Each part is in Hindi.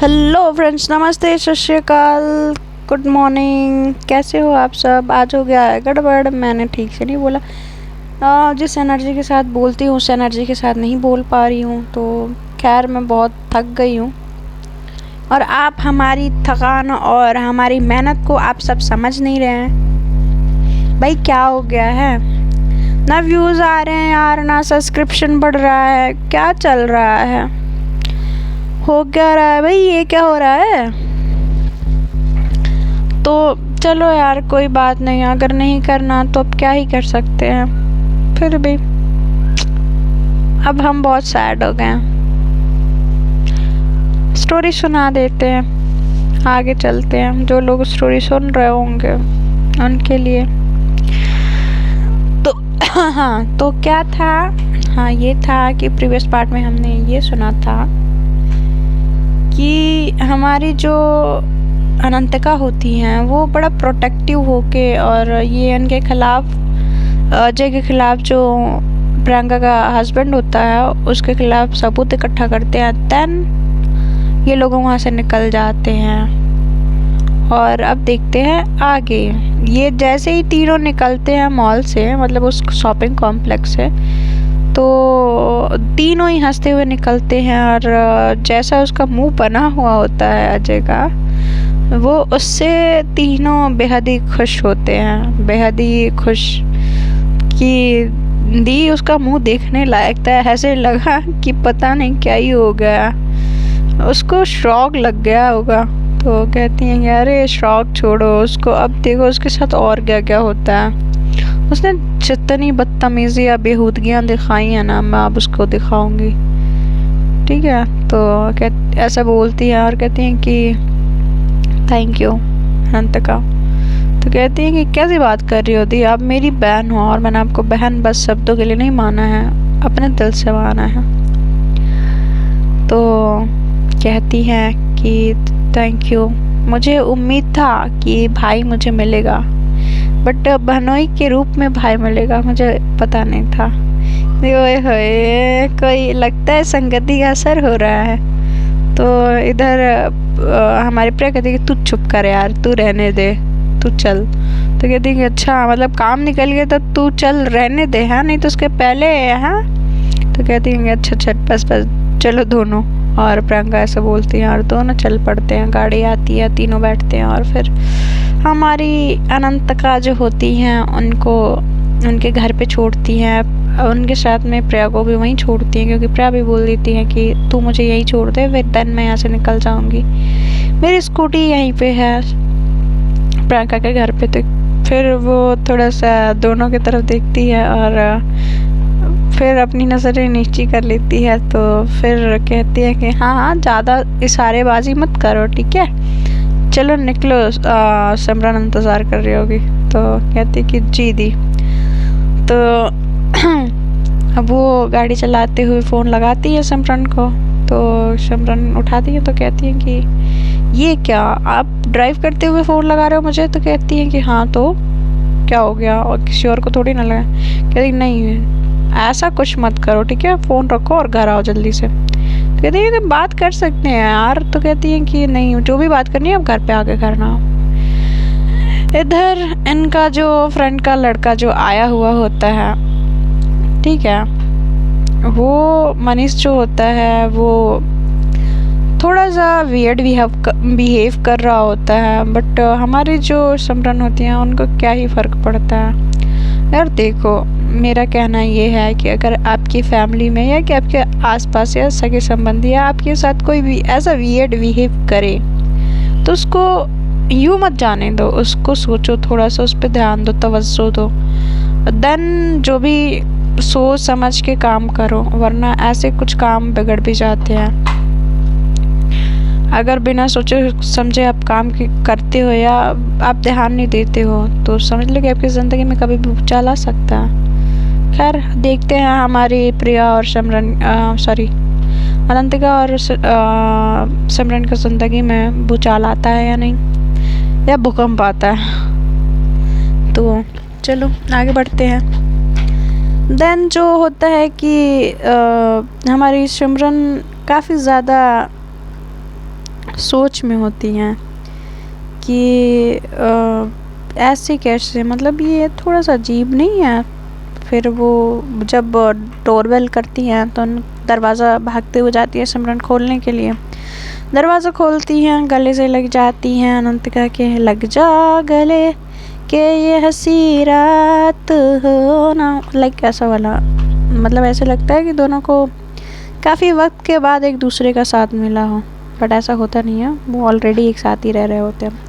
हेलो फ्रेंड्स, नमस्ते, सत श्री अकाल, गुड मॉर्निंग। कैसे हो आप सब? आज हो गया है गड़बड़, मैंने ठीक से नहीं बोला। जिस एनर्जी के साथ बोलती हूँ उस एनर्जी के साथ नहीं बोल पा रही हूँ, तो खैर मैं बहुत थक गई हूँ। और आप हमारी थकान और हमारी मेहनत को आप सब समझ नहीं रहे हैं। भाई क्या हो गया है? ना व्यूज़ आ रहे हैं यार, ना सब्सक्रिप्शन बढ़ रहा है, क्या चल रहा है? हो क्या रहा है भाई? ये क्या हो रहा है? तो चलो यार, कोई बात नहीं, अगर नहीं करना तो अब क्या ही कर सकते हैं। फिर भी अब हम बहुत सैड हो गए हैं। स्टोरी सुना देते हैं, आगे चलते हैं। जो लोग स्टोरी सुन रहे होंगे उनके लिए तो हाँ, तो क्या था? हाँ, ये था कि प्रीवियस पार्ट में हमने ये सुना था कि हमारी जो अनंतिका होती हैं वो बड़ा प्रोटेक्टिव होके, और ये इनके खिलाफ, अजय के खिलाफ, जो प्रियंका का हस्बैंड होता है उसके खिलाफ सबूत इकट्ठा करते हैं। देन ये लोग वहाँ से निकल जाते हैं। और अब देखते हैं आगे। ये जैसे ही तीनों निकलते हैं मॉल से, मतलब उस शॉपिंग कॉम्प्लेक्स से, तो तीनों ही हंसते हुए निकलते हैं। और जैसा उसका मुंह बना हुआ होता है अजय का, वो उससे तीनों बेहद ही खुश होते हैं, बेहद ही खुश। कि दी उसका मुंह देखने लायक था, ऐसे लगा कि पता नहीं क्या ही हो गया, उसको शॉक लग गया होगा। तो कहती हैं कि अरे शॉक छोड़ो उसको, अब देखो उसके साथ और क्या क्या होता है। उसने जितनी बदतमीजी या बेहूदगियाँ दिखाई हैं ना, मैं अब उसको दिखाऊंगी, ठीक है? तो ऐसा बोलती है और कहती हैं कि थैंक यू अनंतिका। तो कहती हैं कि कैसी बात कर रही होती, आप मेरी बहन हो, और मैंने आपको बहन बस शब्दों के लिए नहीं माना है, अपने दिल से माना है। तो कहती हैं कि थैंक यू, मुझे उम्मीद था कि भाई मुझे मिलेगा, बट बहनोई के रूप में भाई मिलेगा, मुझे पता नहीं था। ओए होए, कोई लगता है संगति का असर हो रहा है। तो इधर हमारे प्रिया कहती है कि तू चुप कर यार, तू रहने दे, तू चल। तो कहती है कि अच्छा, मतलब काम निकल गया तो तू चल, रहने दे, हाँ, नहीं तो उसके पहले, हाँ। तो कहती है कि अच्छा अच्छा, बस बस चलो दोनों। और प्रियंका ऐसे बोलती हैं और दोनों चल पड़ते हैं। गाड़ी आती है, तीनों बैठते हैं, और फिर हमारी अनंतिका जो होती हैं उनको उनके घर पे छोड़ती हैं। उनके साथ में प्रिया को भी वहीं छोड़ती हैं, क्योंकि प्रिया भी बोल देती है कि तू मुझे यहीं छोड़ दे, फिर देन मैं यहाँ से निकल जाऊँगी, मेरी स्कूटी यहीं पे है प्रियंका के घर पे। तो फिर वो थोड़ा सा दोनों की तरफ देखती है और फिर अपनी नज़रें नीची कर लेती है। तो फिर कहती है कि हाँ हाँ, ज़्यादा इशारेबाजी मत करो, ठीक है, चलो निकलो, सिमरन इंतज़ार कर रही होगी। तो कहती कि जी दी। तो अब वो गाड़ी चलाते हुए फ़ोन लगाती है सिमरन को। तो सिमरन उठाती है तो कहती है कि ये क्या, आप ड्राइव करते हुए फ़ोन लगा रहे हो मुझे? तो कहती है कि हाँ, तो क्या हो गया, और किसी और को थोड़ी ना लगा। कहती नहीं, ऐसा कुछ मत करो, ठीक है, फ़ोन रखो और घर आओ जल्दी से। कहती है कि बात कर सकते हैं यार। तो कहती है कि नहीं, जो भी बात करनी है अब घर पे आके करना। इधर इनका जो फ्रेंड का लड़का जो आया हुआ होता है, ठीक है, वो मनीष जो होता है वो थोड़ा सा वियर्ड बिहेव कर रहा होता है। बट हमारी जो सिमरन होती हैं उनको क्या ही फ़र्क पड़ता है यार। देखो, मेरा कहना ये है कि अगर आपकी फैमिली में या कि आपके आसपास या सगे संबंधी या आपके साथ कोई भी ऐसा वियर्ड बिहेव करे, तो उसको यूँ मत जाने दो, उसको सोचो, थोड़ा सा उस पर ध्यान दो, तवज्जो दो, देन जो भी सोच समझ के काम करो, वरना ऐसे कुछ काम बिगड़ भी जाते हैं। अगर बिना सोचे समझे आप काम करते हो या आप ध्यान नहीं देते हो, तो समझ लो कि आपकी ज़िंदगी में कभी भी भूचाल आ सकता है। खैर, देखते हैं हमारी प्रिया और अनंतिका और सिमरन की ज़िंदगी में भूचाल आता है या नहीं, या भूकंप आता है। तो चलो आगे बढ़ते हैं। देन जो होता है कि हमारी सिमरन काफ़ी ज़्यादा सोच में होती हैं कि ऐसे कैसे, मतलब ये थोड़ा सा अजीब नहीं है। फिर वो जब डोरबेल करती हैं तो दरवाज़ा भागते हुए जाती है सिमरन खोलने के लिए। दरवाज़ा खोलती हैं, गले से लग जाती हैं अनंतिका के। लग जा गले के ये हंसी रात हो ना, लाइक ऐसा वाला, मतलब ऐसे लगता है कि दोनों को काफ़ी वक्त के बाद एक दूसरे का साथ मिला हो, बट ऐसा होता नहीं है, वो ऑलरेडी एक साथ ही रह रहे होते हैं।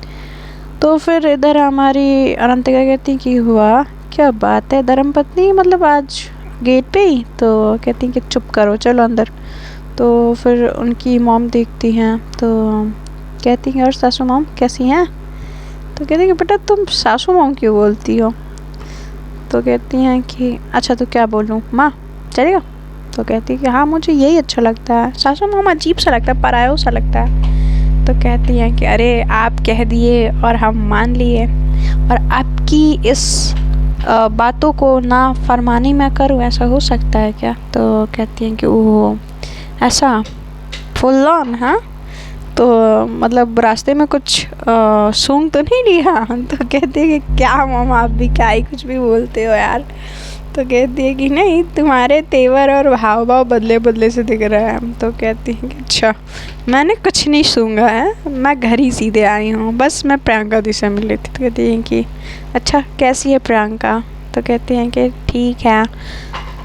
तो फिर इधर हमारी अनंतिका कहती कि हुआ क्या बात है धर्मपत्नी, मतलब आज गेट पे ही? तो कहती कि चुप करो, चलो अंदर। तो फिर उनकी मॉम देखती हैं तो कहती हैं और सासू मॉम कैसी हैं? तो कहती हैं कि बेटा तुम सासू मॉम क्यों बोलती हो? तो कहती हैं कि अच्छा तो क्या बोलूँ माँ, चलेगा? तो कहती है कि हाँ मुझे यही अच्छा लगता है, सासू मॉम अजीब सा लगता है, पराया सा लगता है। तो कहती हैं कि अरे आप कह दिए और हम मान लिए, और आपकी इस बातों को ना फरमानी मैं करूँ, ऐसा हो सकता है क्या? तो कहती हैं कि ओह ऐसा फुल ऑन, हाँ तो मतलब रास्ते में कुछ सूंघ तो नहीं लिया? तो कहती है कि क्या मामा आप भी क्या ही कुछ भी बोलते हो यार। तो कहती है कि नहीं तुम्हारे तेवर और हाव भाव बदले बदले से दिख रहा है। तो कहती है कि अच्छा मैंने कुछ नहीं सूंघा है, मैं घर ही सीधे आई हूँ, बस मैं प्रियंका दी से मिली थी। तो कहती हैं कि अच्छा कैसी है प्रियंका? तो कहती हैं कि ठीक है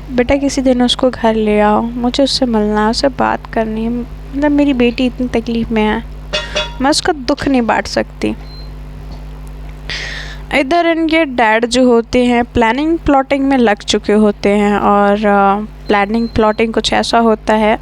बेटा, किसी दिन उसको घर ले आओ, मुझे उससे मिलना है, उससे बात करनी है, मतलब मेरी बेटी इतनी तकलीफ़ में है, मैं उसका दुख नहीं बांट सकती। इधर इनके डैड जो होते हैं प्लानिंग प्लॉटिंग में लग चुके होते हैं, और प्लानिंग प्लॉटिंग कुछ ऐसा होता है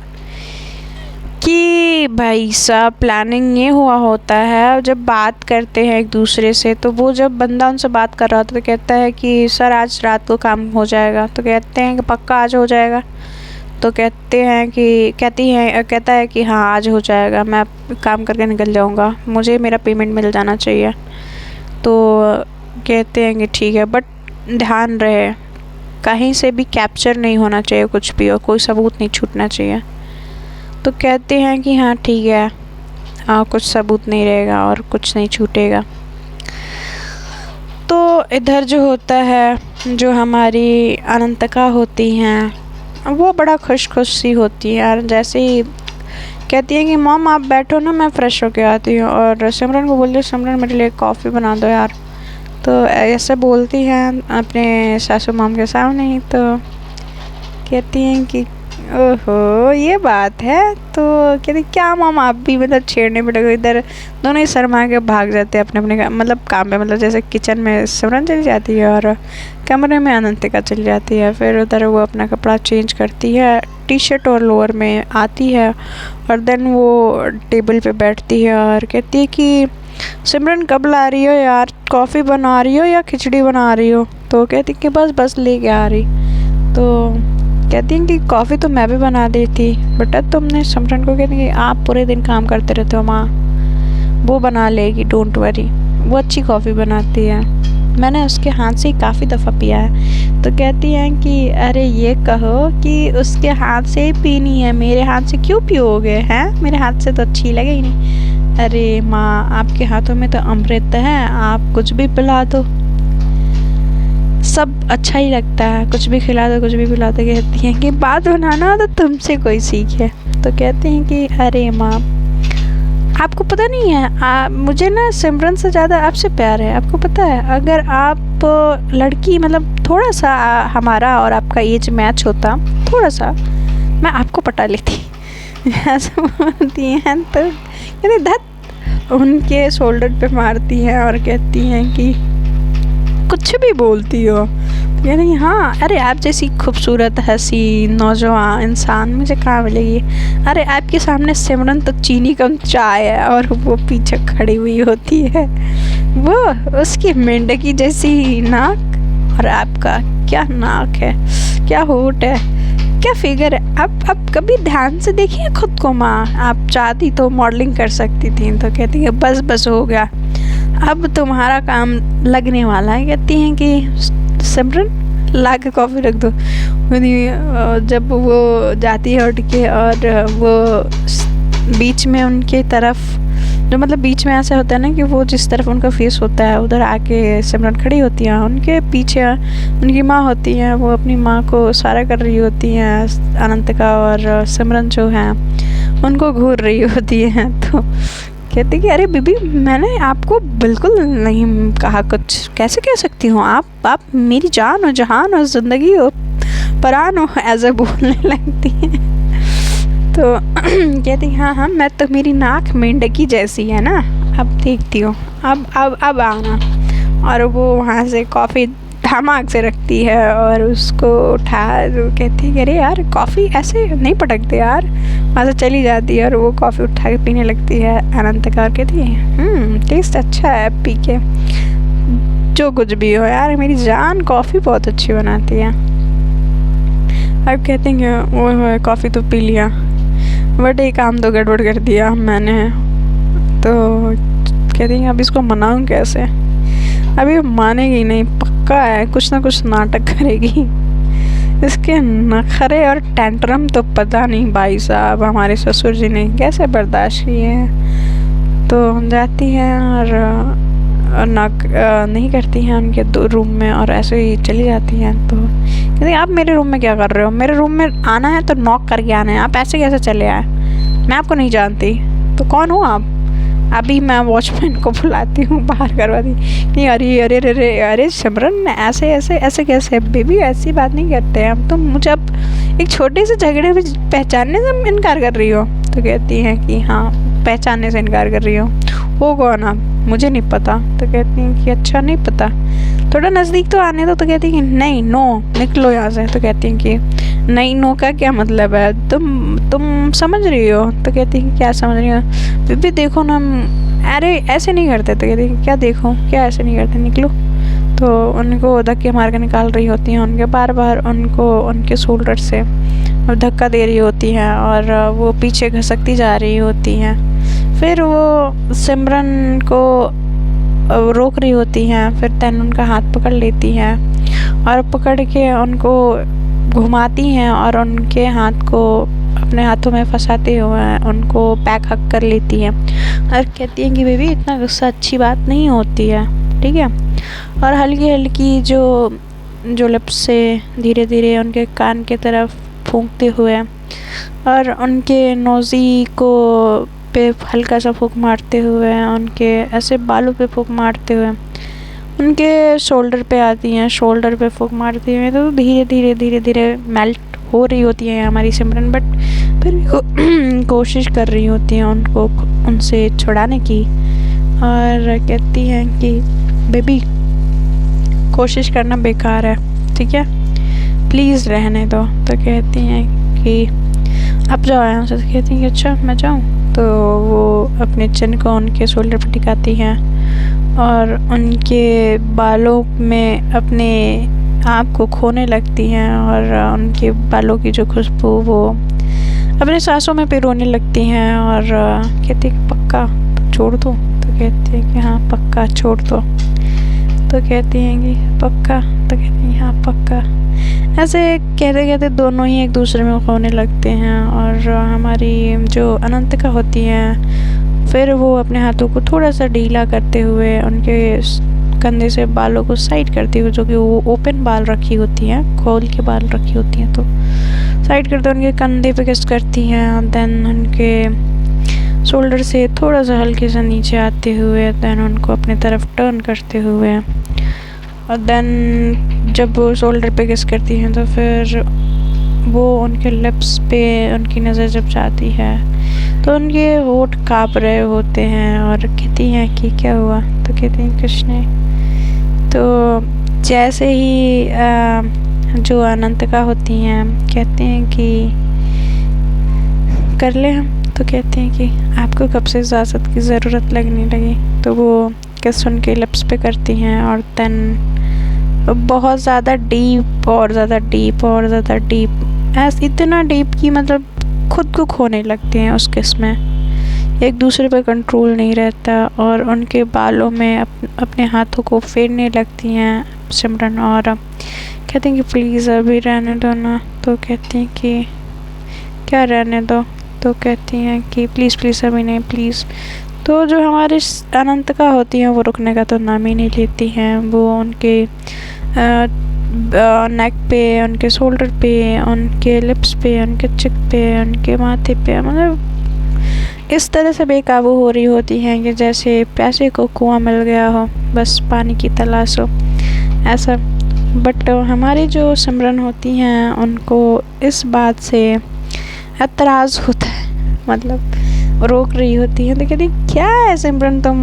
कि भाई साहब प्लानिंग ये हुआ होता है, जब बात करते हैं एक दूसरे से, तो वो जब बंदा उनसे बात कर रहा होता है तो कहता है कि सर आज रात को काम हो जाएगा। तो कहते हैं कि पक्का आज हो जाएगा? तो कहता है कि हाँ आज हो जाएगा, मैं काम करके निकल जाऊँगा, मुझे मेरा पेमेंट मिल जाना चाहिए। तो कहते हैं कि ठीक है, बट ध्यान रहे कहीं से भी कैप्चर नहीं होना चाहिए कुछ भी, और कोई सबूत नहीं छूटना चाहिए। तो कहते हैं कि हाँ ठीक है, कुछ सबूत नहीं रहेगा और कुछ नहीं छूटेगा। तो इधर जो होता है, जो हमारी अनंतिका होती हैं वो बड़ा खुश सी होती है यार। जैसे ही कहती है कि मॉम आप बैठो ना, मैं फ़्रेश होके आती हूँ, और सिमरन को बोलती है सिमरन मेरे लिए कॉफ़ी बना दो यार। तो ऐसे बोलती हैं अपने सासू मॉम के सामने ही। तो कहती हैं कि ओहो ये बात है। तो कहती क्या मॉम आप भी मतलब छेड़ने पे लगे? इधर दोनों ही शर्मा के भाग जाते हैं अपने अपने मतलब काम पे, मतलब जैसे किचन में सिमरन चली जाती है और कमरे में अनंतिका चली जाती है। फिर उधर वो अपना कपड़ा चेंज करती है, टी शर्ट और लोअर में आती है, और देन वो टेबल पे बैठती है और कहती है कि सिमरन कब ला रही हो यार, कॉफ़ी बना रही हो या खिचड़ी बना रही हो? तो कहती कि बस लेके आ रही। तो कहती हैं कि कॉफ़ी तो मैं भी बना देती, बेटा तुमने सिमरन को कहती कि आप पूरे दिन काम करते रहते हो माँ, वो बना लेगी डोंट वरी, वो अच्छी कॉफ़ी बनाती है, मैंने उसके हाथ से काफ़ी दफ़ा पिया है। तो कहती हैं कि अरे ये कहो कि उसके हाथ से ही पीनी है, मेरे हाथ से क्यों पियोगे हैं? मेरे हाथ से तो अच्छी लगे ही नहीं। अरे माँ आपके हाथों में तो अमृत है, आप कुछ भी पिला दो सब अच्छा ही लगता है, कुछ भी खिला दो कुछ भी पिला दो। कहती हैं कि बात बनाना तो तुमसे कोई सीखे। तो कहते हैं कि अरे माँ आपको पता नहीं है मुझे ना सिमरन से ज़्यादा आपसे प्यार है, आपको पता है? अगर आप लड़की मतलब थोड़ा सा हमारा और आपका एज मैच होता, थोड़ा सा मैं आपको पटा लेती। ऐसा बोलती हैं। तो कहते धत उनके शोल्डर पे मारती हैं और कहती हैं कि कुछ भी बोलती हो। तो यानी हाँ अरे आप जैसी खूबसूरत हसीन नौजवान इंसान मुझे कहाँ मिलेगी? अरे आपके सामने सिमरन तो चीनी कम चाय है, और वो पीछे खड़ी हुई होती है, वो उसकी मेंढकी जैसी नाक, और आपका क्या नाक है, क्या होठ है, क्या फिगर है। अब कभी ध्यान से देखिए खुद को माँ, आप चाहती तो मॉडलिंग कर सकती थी। तो कहती है बस हो गया, अब तुम्हारा काम लगने वाला है। कहती हैं कि सिमरन ला के कॉफ़ी रख दो। जब वो जाती है उठ के और वो बीच में उनके तरफ जो मतलब बीच में ऐसा होता है ना कि वो जिस तरफ उनका फेस होता है उधर आके सिमरन खड़ी होती हैं, उनके पीछे उनकी माँ होती हैं, वो अपनी माँ को इशारा कर रही होती हैं अनंतिका, और सिमरन जो है उनको घूर रही होती हैं। तो कहती कि अरे बीबी मैंने आपको बिल्कुल नहीं कहा कुछ, कैसे कह सकती हूँ, आप मेरी जान हो, जहान हो, ज़िंदगी हो, परान हो, ऐसे बोलने लगती हैं। तो कहती हाँ मैं तो, मेरी नाक मेंढकी जैसी है ना, अब देखती हूँ, अब आना। और वो वहाँ से कॉफ़ी धमाक से रखती है और उसको उठा, तो कहती है अरे यार कॉफ़ी ऐसे नहीं पटकते यार, वहाँ से चली जाती है और वो कॉफ़ी उठा के पीने लगती है अनंतिका, और कहती है टेस्ट अच्छा है, पी के जो कुछ भी हो यार, मेरी जान कॉफ़ी बहुत अच्छी बनाती है। अब कहती हैं वो कॉफ़ी तो पी लिया बट एक काम तो गड़बड़ कर दिया मैंने, तो कहती हैं अब इसको मनाऊँ कैसे, अभी मानेगी नहीं, पक्का है कुछ ना कुछ नाटक करेगी। इसके नखरे और टेंट्रम तो पता नहीं भाई साहब हमारे ससुर जी ने कैसे बर्दाश्त किए हैं। तो जाती हैं और नहीं करती हैं उनके रूम में और ऐसे ही चली जाती हैं। तो कहती आप मेरे रूम में क्या कर रहे हो, मेरे रूम में आना है तो नॉक करके आना है, आप ऐसे कैसे चले आए, मैं आपको नहीं जानती, तो कौन हो आप। अभी मैं वॉचमैन को बुलाती हूँ, बाहर करवा दी। नहीं अरे अरे अरे अरे सिमरन ऐसे ऐसे ऐसे कैसे, बेबी ऐसी बात नहीं करते हैं हम, तुम मुझे अब एक छोटे से झगड़े में पहचानने से इनकार कर रही हो। तो कहती हैं कि हाँ पहचानने से इनकार कर रही हो, वो कौन आप, मुझे नहीं पता। तो कहती हैं कि अच्छा नहीं पता, थोड़ा नज़दीक तो आने दो। तो कहती हैं कि नहीं नो निकलो यहाँ से। तो कहती हैं कि नहीं नो का क्या मतलब है, तुम समझ रही हो। तो कहती हैं क्या समझ रही हो, बीबी देखो ना, अरे ऐसे नहीं करते। तो कहती हैं क्या देखो, क्या ऐसे नहीं करते, निकलो। तो उनको धक्के मार के निकाल रही होती हैं, उनके बार बार उनको उनके शोल्डर से धक्का दे रही होती हैं और वो पीछे घसकती जा रही होती हैं। फिर वो सिमरन को रोक रही होती हैं, फिर तैन उनका हाथ पकड़ लेती हैं और पकड़ के उनको घुमाती हैं और उनके हाथ को अपने हाथों में फंसाते हुए उनको पैक हक कर लेती हैं और कहती हैं कि बेबी इतना गुस्सा अच्छी बात नहीं होती है, ठीक है। और हल्की हल्की जो लिप्स से धीरे धीरे उनके कान की तरफ फूंकते हुए और उनके नोज़ी को पे हल्का सा फूंक मारते हुए, उनके ऐसे बालों पे फूंक मारते हुए उनके शोल्डर पे आती हैं, शोल्डर पे फूंक मारती हैं। तो धीरे धीरे धीरे धीरे मेल्ट हो रही होती है हमारी सिमरन, बट फिर भी कोशिश कर रही होती हैं उनको उनसे छुड़ाने की और कहती हैं कि बेबी कोशिश करना बेकार है, ठीक है, प्लीज़ रहने दो। तो कहती हैं कि आप जाओ यहाँ से। तो कहती हैं कि अच्छा मैं जाऊँ। तो वो अपने चिन को उनके शोल्डर पर टिकाती हैं और उनके बालों में अपने आप को खोने लगती हैं और उनके बालों की जो खुशबू वो अपने सांसों में पिरोने लगती हैं और कहती है पक्का छोड़ दो। तो कहती है कि हाँ पक्का छोड़ दो। तो कहती हैं कि पक्का। तो कहती हैं हाँ पक्का। ऐसे कहते कहते दोनों ही एक दूसरे में खोने लगते हैं और हमारी जो अनंतिका होती हैं फिर वो अपने हाथों को थोड़ा सा ढीला करते हुए उनके कंधे से बालों को साइड करती हुए, जो कि वो ओपन बाल रखी होती हैं, खोल के बाल रखी होती हैं, तो साइड करते उनके कंधे पे किस करती हैं। देन उनके शोल्डर से थोड़ा सा हल्के से नीचे आते हुए देन उनको अपने तरफ टर्न करते हुए और देन जब वो शोल्डर पे किस करती हैं तो फिर वो उनके लिप्स पे उनकी नज़र जब जाती है तो उनके होठ काँप रहे होते हैं और कहती हैं कि क्या हुआ। तो कहती हैं कुछ नहीं। तो जैसे ही जो अनंतिका होती हैं कहते हैं कि कर ले हम। तो कहते हैं कि आपको कब से इजाज़त की ज़रूरत लगने लगी। तो वो किस उनके लिप्स पे करती हैं और देन बहुत ज़्यादा डीप और ज़्यादा डीप और ज़्यादा डीप, ऐसा इतना डीप कि मतलब खुद को खोने लगते हैं उस किस में, एक दूसरे पर कंट्रोल नहीं रहता और उनके बालों में अपने हाथों को फेरने लगती हैं सिमरन और कहती हैं कि प्लीज़ अभी रहने दो ना। तो कहती हैं कि क्या रहने दो। तो कहती हैं कि प्लीज़ प्लीज़ अभी नहीं प्लीज़। तो जो हमारी अनंतिका होती हैं वो रुकने का तो नाम ही नहीं लेती हैं। वो उनके नेक पे, उनके शोल्डर पे, उनके लिप्स पे, उनके चिक पे, उनके माथे पे, मतलब इस तरह से बेकाबू हो रही होती हैं कि जैसे प्यासे को कुआं मिल गया हो, बस पानी की तलाश हो, ऐसा। बट हमारी जो सिमरन होती हैं उनको इस बात से एतराज़ होता है, मतलब रोक रही होती है। तो कहती क्या है सिमरन तुम,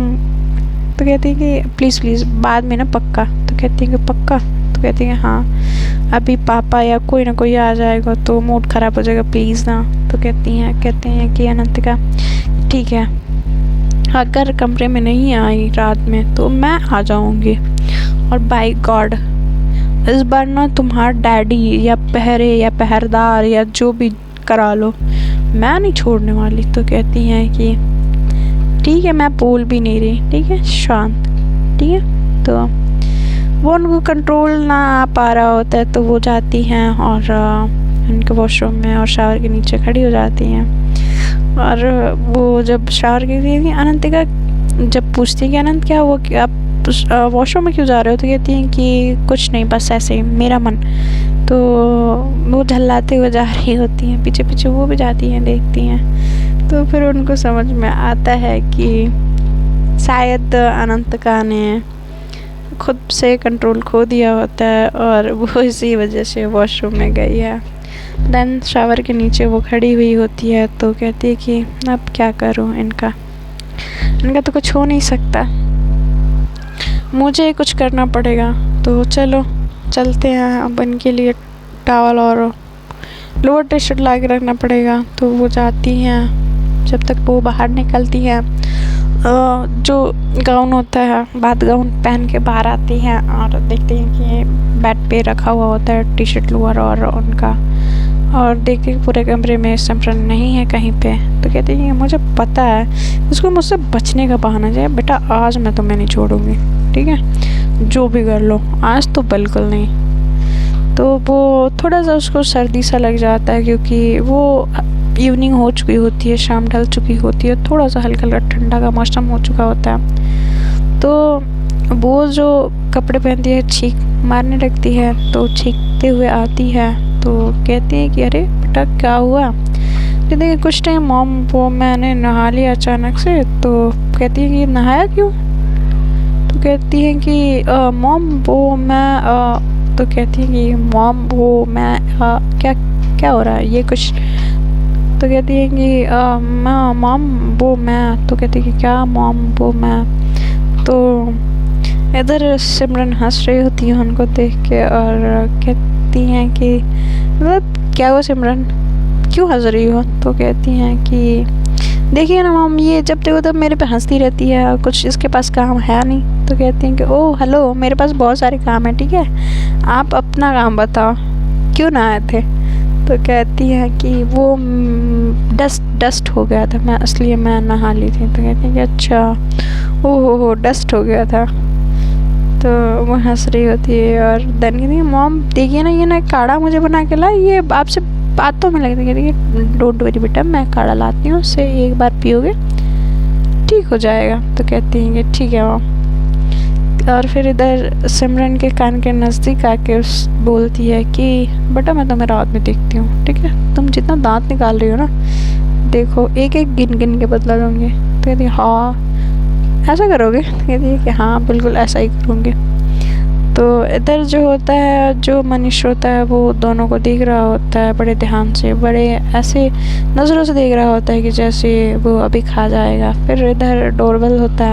तो कहती है कि प्लीज़ प्लीज़ बाद में ना पक्का। तो कहती है कि पक्का, तो कहती है हाँ अभी पापा या कोई ना कोई आ जाएगा तो मूड ख़राब हो जाएगा, प्लीज़ ना। तो कहते हैं कि अनंतिका ठीक है, अगर कमरे में नहीं आई रात में तो मैं आ जाऊँगी, और बाय गॉड इस बार ना तुम्हारा डैडी या पहरे या पहरेदार या जो भी करा लो, मैं नहीं छोड़ने वाली। तो कहती हैं कि ठीक है, मैं बोल भी नहीं रही, ठीक है, शांत, ठीक है। तो वो उनको कंट्रोल ना आ पा रहा होता है तो वो जाती हैं और उनके वॉशरूम में और शावर के नीचे खड़ी हो जाती हैं। और वो जब शावर के लिए अनंतिका जब पूछती है कि अनंत क्या हुआ, कि आप वॉशरूम में क्यों जा रहे हो, तो कहती हैं कि कुछ नहीं, बस ऐसे ही मेरा मन। तो वो झल्लाते हुए जा रही होती हैं, पीछे पीछे वो भी जाती हैं, देखती हैं। तो फिर उनको समझ में आता है कि शायद अनंतिका ने खुद से कंट्रोल खो दिया होता है और वो इसी वजह से वॉशरूम में गई है। देन शावर के नीचे वो खड़ी हुई होती है तो कहती है कि अब क्या करूँ, इनका तो कुछ हो नहीं सकता, मुझे कुछ करना पड़ेगा। तो चलो चलते हैं, अब इनके लिए टॉवल और लोअर टी शर्ट ला के रखना पड़ेगा। तो वो जाती हैं, जब तक वो बाहर निकलती हैं जो गाउन होता है, बात गाउन पहन के बाहर आती हैं और देखती हैं कि बेड पे रखा हुआ होता है टी शर्ट लोअर और उनका, और देखती हैं पूरे कमरे में सिमरन नहीं है कहीं पे। तो कहती है मुझे पता है इसको मुझसे बचने का बहाना चाहिए, बेटा आज मैं तुम्हें नहीं छोड़ूंगी, ठीक है, जो भी कर लो, आज तो बिल्कुल नहीं। तो वो थोड़ा सा उसको सर्दी सा लग जाता है क्योंकि वो इवनिंग हो चुकी होती है, शाम ढल चुकी होती है, थोड़ा सा हल्का हल्का ठंडा का मौसम हो चुका होता है। तो वो जो कपड़े पहनती है छींक मारने लगती है, तो छींकते हुए आती है तो कहती है कि अरे बेटा क्या हुआ। कहती है कुछ टाइम मॉम, वो मैंने नहा लिया अचानक से। तो कहती है कि नहाया क्यों। तो कहती है कि मॉम वो मैं तो कहती है कि मॉम वो मैं क्या क्या हो रहा है ये कुछ। तो कहती है कि मॉम वो मैं। तो कहती है कि क्या मॉम वो मैं। तो इधर सिमरन हंस रही होती है उनको देख के और कहती हैं कि मतलब क्या हुआ सिमरन, क्यों हंस रही हो। तो कहती हैं कि देखिए ना मॉम, ये जब देखो तब मेरे पे हंसती रहती है और कुछ इसके पास काम है नहीं। तो कहती हैं कि ओह हेलो, मेरे पास बहुत सारे काम है, ठीक है, आप अपना काम बताओ, क्यों ना आए थे। तो कहती है कि वो डस्ट हो गया था, मैं इसलिए मैं नहा ली थी। तो कहती है कि अच्छा ओह हो डस्ट हो गया था। तो वो हंस रही होती है और देन कहती है मॉम देखिए ना, ये ना काढ़ा मुझे बना के ला, ये आपसे बातों में लगती है। कहती डोंट वरी बेटा, मैं काढ़ा लाती हूँ, उससे एक बार पियोगे ठीक हो जाएगा। तो कहती हैं कि ठीक है मॉम। और फिर इधर सिमरन के कान के नज़दीक आके बोलती है कि बेटा मैं तुम्हें रात में देखती हूँ, ठीक है, तुम जितना दांत निकाल रही हो ना, देखो एक एक गिन गिन के बदला दूँगी। तो कहती है हाँ ऐसा करोगे। तो कहती है कि हाँ बिल्कुल ऐसा ही करूँगी। तो इधर जो होता है, जो मनीष होता है वो दोनों को देख रहा होता है बड़े ध्यान से, बड़े ऐसे नज़रों से देख रहा होता है कि जैसे वो अभी खा जाएगा। फिर इधर डोरबेल होता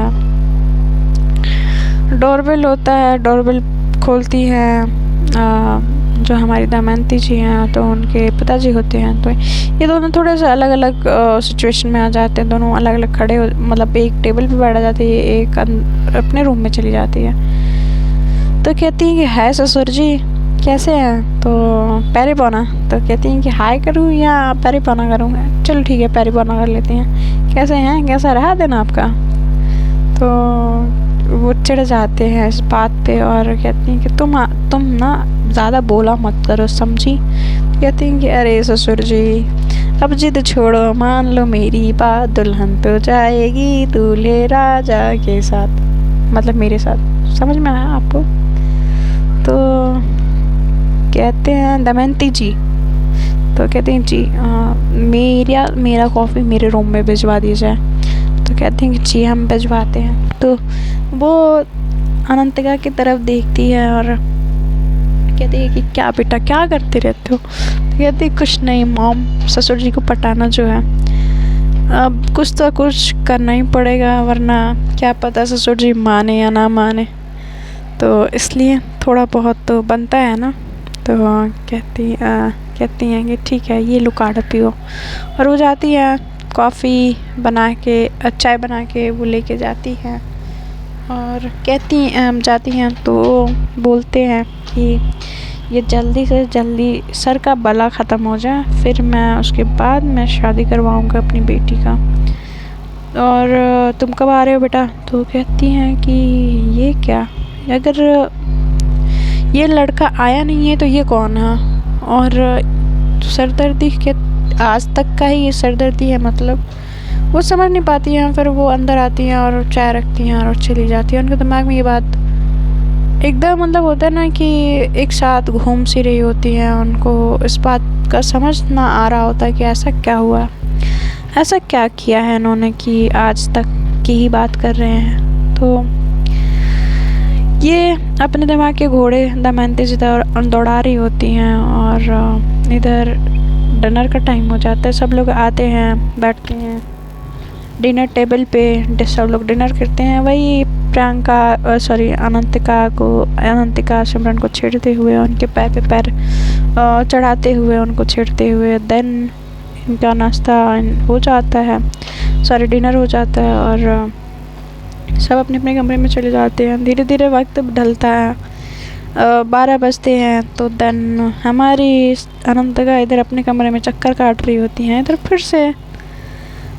है, डोरबेल खोलती हैं जो हमारी दमयंती जी हैं, तो उनके पिताजी होते हैं। तो ये दोनों थोड़े से अलग अलग सिचुएशन में आ जाते हैं, दोनों अलग अलग खड़े हो, मतलब एक टेबल पे बैठ जाती है, एक अपने रूम में चली जाती है। तो कहती हैं कि हाय ससुर जी कैसे हैं। तो पैरी पौना। तो कहती हैं कि हाय करूँ या पैरी पौना करूँगा। चलो ठीक है पैरी पौना कर लेती हैं। कैसे हैं, कैसा रहा दिन आपका। तो वो चिढ़ जाते हैं इस बात पे और कहती हैं कि तुम ना ज़्यादा बोला मत करो, समझी। कहती हैं कि अरे ससुर जी अब जिद छोड़ो मान लो मेरी बात, दुल्हन तो जाएगी दूल्हे राजा के साथ, मतलब मेरे साथ। समझ में आया आपको? तो कहते हैं दमयंती जी, तो कहते हैं जी मेरा कॉफ़ी मेरे रूम में भिजवा दीजिए। तो कहते हैं कि जी हम भिजवाते हैं। तो वो अनंतिका की तरफ देखती है और कहती है कि क्या बेटा क्या करते रहते हो? तो कहती है कुछ नहीं मॉम, ससुर जी को पटाना जो है अब कुछ तो कुछ करना ही पड़ेगा, वरना क्या पता ससुर जी माने या ना माने, तो इसलिए थोड़ा बहुत तो बनता है ना। तो कहती हैं कि ठीक है ये लो काढ़ा पियो, और वो जाती है कॉफ़ी बना के, चाय बना के वो लेके जाती हैं और जाती हैं तो बोलते हैं कि ये जल्दी से जल्दी सर का बला ख़त्म हो जाए, फिर मैं उसके बाद मैं शादी करवाऊँगा अपनी बेटी का। और तुम कब आ रहे हो बेटा? तो कहती हैं कि ये क्या, अगर ये लड़का आया नहीं है तो ये कौन है? और सरदर्दी के आज तक का ही ये सरदर्दी है, मतलब वो समझ नहीं पाती हैं। फिर वो अंदर आती हैं और चाय रखती हैं और चली जाती हैं। उनके दिमाग में ये बात एकदम, मतलब होता है ना कि एक साथ घूम सी रही होती हैं, उनको इस बात का समझ ना आ रहा होता कि ऐसा क्या हुआ, ऐसा क्या किया है इन्होंने कि आज तक की ही बात कर रहे हैं। तो ये अपने दिमाग के घोड़े दमयंती जी दौड़ा रही होती हैं और इधर डिनर का टाइम हो जाता है। सब लोग आते हैं, बैठते हैं डिनर टेबल पे, सब लोग डिनर करते हैं। वही अनंतिका सिमरन को छेड़ते हुए, उनके पैर पे पैर चढ़ाते हुए, उनको छेड़ते हुए। देन इनका नाश्ता हो जाता है, डिनर हो जाता है और सब अपने अपने कमरे में चले जाते हैं। धीरे धीरे वक्त ढलता है, 12 बजते हैं। तो देन हमारी अनंतिका इधर अपने कमरे में चक्कर काट रही होती हैं। इधर फिर से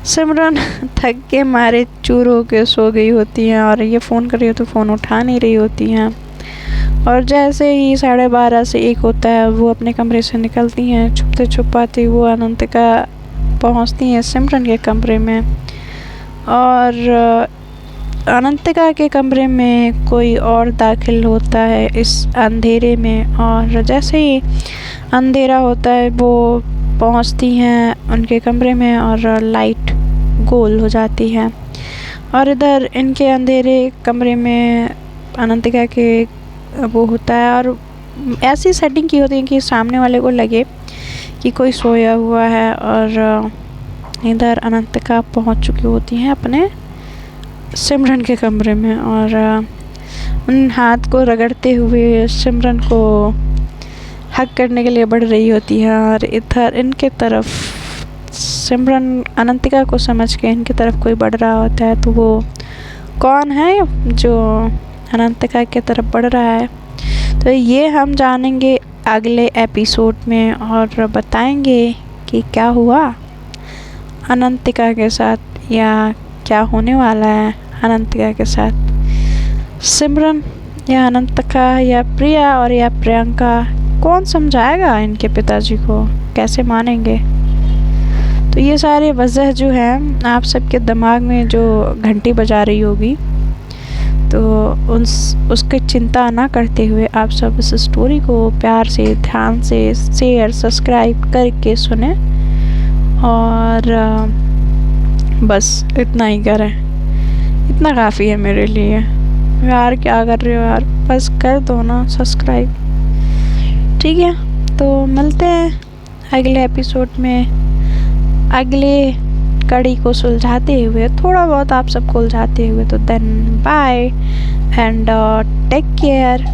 सिमरन थक के मारे चूर होके सो गई होती हैं और ये फ़ोन कर रही हो तो फ़ोन उठा नहीं रही होती हैं। और जैसे ही 12:30 से 1 होता है, वो अपने कमरे से निकलती हैं। छुपते छुपाती वो अनंतिका पहुंचती हैं सिमरन के कमरे में, और अनंतिका के कमरे में कोई और दाखिल होता है इस अंधेरे में। और जैसे ही अंधेरा होता है वो पहुंचती हैं उनके कमरे में और लाइट गोल हो जाती है। और इधर इनके अंधेरे कमरे में अनंतिका के वो होता है, और ऐसी सेटिंग की होती है कि सामने वाले को लगे कि कोई सोया हुआ है। और इधर अनंतिका पहुंच चुकी होती हैं अपने सिमरन के कमरे में, और उन हाथ को रगड़ते हुए सिमरन को हक करने के लिए बढ़ रही होती है। और इधर इनके तरफ सिमरन अनंतिका को समझ के इनकी तरफ कोई बढ़ रहा होता है। तो वो कौन है जो अनंतिका की तरफ बढ़ रहा है, तो ये हम जानेंगे अगले एपिसोड में, और बताएंगे कि क्या हुआ अनंतिका के साथ या क्या होने वाला है अनंतिका के साथ। सिमरन या अनंतिका या प्रिया और या प्रियंका, कौन समझाएगा इनके पिताजी को, कैसे मानेंगे? तो ये सारी वजह जो है आप सबके दिमाग में जो घंटी बजा रही होगी, तो उसकी चिंता ना करते हुए आप सब इस स्टोरी को प्यार से, ध्यान से, शेयर, सब्सक्राइब करके सुने। और बस इतना ही करें, इतना काफ़ी है मेरे लिए। यार क्या कर रहे हो यार, बस कर दो ना सब्सक्राइब, ठीक है? तो मिलते हैं अगले एपिसोड में, अगले कड़ी को सुलझाते हुए, थोड़ा बहुत आप सबको उलझाते हुए। तो then bye and take care.